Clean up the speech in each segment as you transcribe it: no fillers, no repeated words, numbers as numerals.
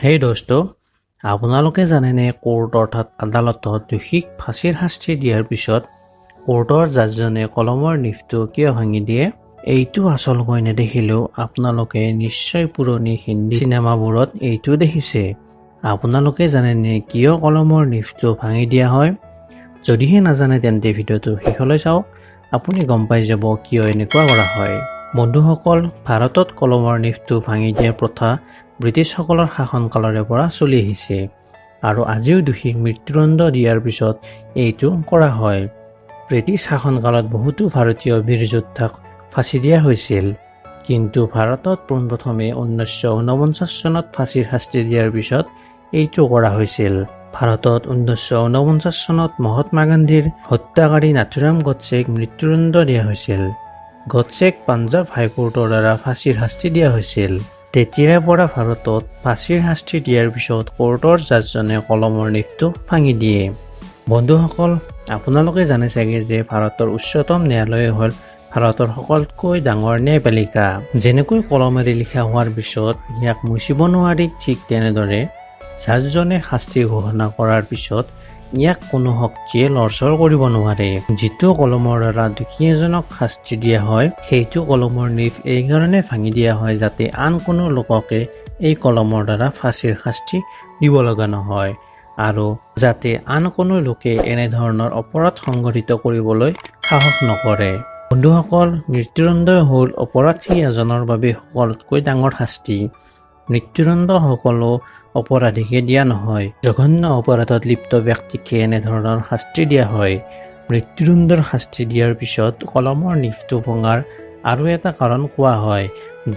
হেই দোস্ত, আপোনালোকে জানেনে কোৰ্ট অৰ্থাৎ আদালতত দোষীক ফাঁচীৰ শাস্তি দিয়াৰ পিছত কোৰ্টৰ জাজজনে কলমৰ নিফটো কিয় ভাঙি দিয়ে? এইটো আচলকৈ নেদেখিলেও আপোনালোকে নিশ্চয় পুৰণি হিন্দী চিনেমাবোৰত এইটো দেখিছে। আপোনালোকে জানেনে কিয় কলমৰ নিফটো ভাঙি দিয়া হয়? যদিহে নাজানে তেন্তে ভিডিঅ'টো শেষলৈ চাওক, আপুনি গম পাই যাব কিয় এনেকুৱা কৰা হয়। বন্ধুসকল, ভাৰতত কলমৰ নিফটো ভাঙি দিয়াৰ প্ৰথা ব্ৰিটিছসকলৰ শাসনকালৰে পৰা চলি আহিছে আৰু আজিও দোষীক মৃত্যুদণ্ড দিয়াৰ পিছত এইটো কৰা হয়। ব্ৰিটিছ শাসনকালত বহুতো ভাৰতীয় বীৰ যোদ্ধাক ফাঁচি দিয়া হৈছিল, কিন্তু ভাৰতত পোনপ্ৰথমে 1949 চনত ফাঁচীৰ শাস্তি দিয়াৰ পিছত এইটো কৰা হৈছিল। ভাৰতত 1949 চনত মহাত্মা গান্ধীৰ হত্যাকাৰী নাথুৰাম গডছেক মৃত্যুদণ্ড দিয়া হৈছিল। গডছেক পাঞ্জাৱ হাইকোৰ্টৰ দ্বাৰা ফাঁচীৰ শাস্তি দিয়া হৈছিল। তেতিয়াৰ পৰা ভাৰতত ফাঁচীৰ শাস্তি দিয়াৰ পিছত কোৰ্টৰ জাজজনে কলমৰ নিফটো ভাঙি দিয়ে। বন্ধুসকল, আপোনালোকে জানে চাগে যে ভাৰতৰ উচ্চতম ন্যায়ালয় হ'ল ভাৰতৰ সকলোতকৈ ডাঙৰ ন্যায়পালিকা। যেনেকৈ কলমেৰে লিখা হোৱাৰ পিছত ইয়াক মুচিব নোৱাৰি, ঠিক তেনেদৰে জাজজনে শাস্তি ঘোষণা কৰাৰ পিছত ইয়াক কোনো শক্তিয়ে লৰচৰ কৰিব নোৱাৰে। যিটো কলমৰ দ্বাৰা দোষী এজনক শাস্তি দিয়া হয়, সেইটো কলমৰ নিফ এইকাৰণে ভাঙি দিয়া হয় যাতে আন কোনো লোককে এই কলমৰ দ্বাৰা ফাঁচীৰ শাস্তি দিব লগা নহয় আৰু যাতে আন কোনো লোকে এনেধৰণৰ অপৰাধ সংঘটিত কৰিবলৈ সাহস নকৰে। বন্ধুসকল, মৃত্যুদণ্ড হ'ল অপৰাধী এজনৰ বাবে সকলোতকৈ ডাঙৰ শাস্তি। মৃত্যুদণ্ড সকলো অপৰাধীকে দিয়া নহয়, জঘন্য অপৰাধত লিপ্ত ব্যক্তিকে এনেধৰণৰ শাস্তি দিয়া হয়। মৃত্যুদণ্ডৰ শাস্তি দিয়াৰ পিছত কলমৰ নিফটো ভঙাৰ আৰু এটা কাৰণ কোৱা হয়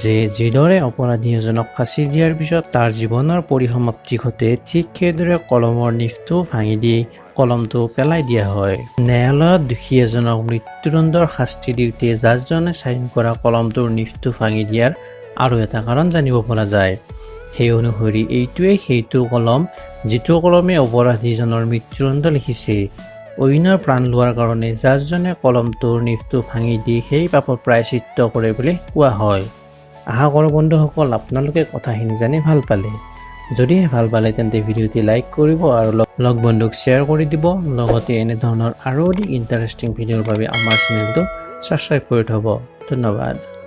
যে যিদৰে অপৰাধী এজনক ফাঁচি দিয়াৰ পিছত তাৰ জীৱনৰ পৰিসমাপ্তি ঘটে, ঠিক সেইদৰে কলমৰ নিফটো ভাঙি দি কলমটো পেলাই দিয়া হয়। ন্যায়ালয়ত দোষী এজনক মৃত্যুদণ্ডৰ শাস্তি দিওঁতে জাজজনে চাইন কৰা কলমটোৰ নিফটো ভাঙি দিয়াৰ আৰু এটা কাৰণ জানিব পৰা যায়। সেই অনুসৰি এইটোৱেই সেইটো কলম যিটো কলমে অপৰাধীজনৰ মৃত্যুদণ্ড লিখিছে। অন্যৰ প্ৰাণ লোৱাৰ কাৰণে জাজজনে কলমটোৰ নিফটো ভাঙি দি সেই পাপৰ প্ৰায়শ্চিত্ত কৰে বুলি কোৱা হয়। আশা কৰোঁ বন্ধুসকল আপোনালোকে কথাখিনি জানি ভাল পালে। যদিহে ভাল পালে তেন্তে ভিডিঅ'টি লাইক কৰিব আৰু লগ বন্ধুক শ্বেয়াৰ কৰি দিব। লগতে এনেধৰণৰ আৰু অধিক ইণ্টাৰেষ্টিং ভিডিঅ'ৰ বাবে আমাৰ চেনেলটো ছাবস্ক্ৰাইব কৰি থ'ব। ধন্যবাদ।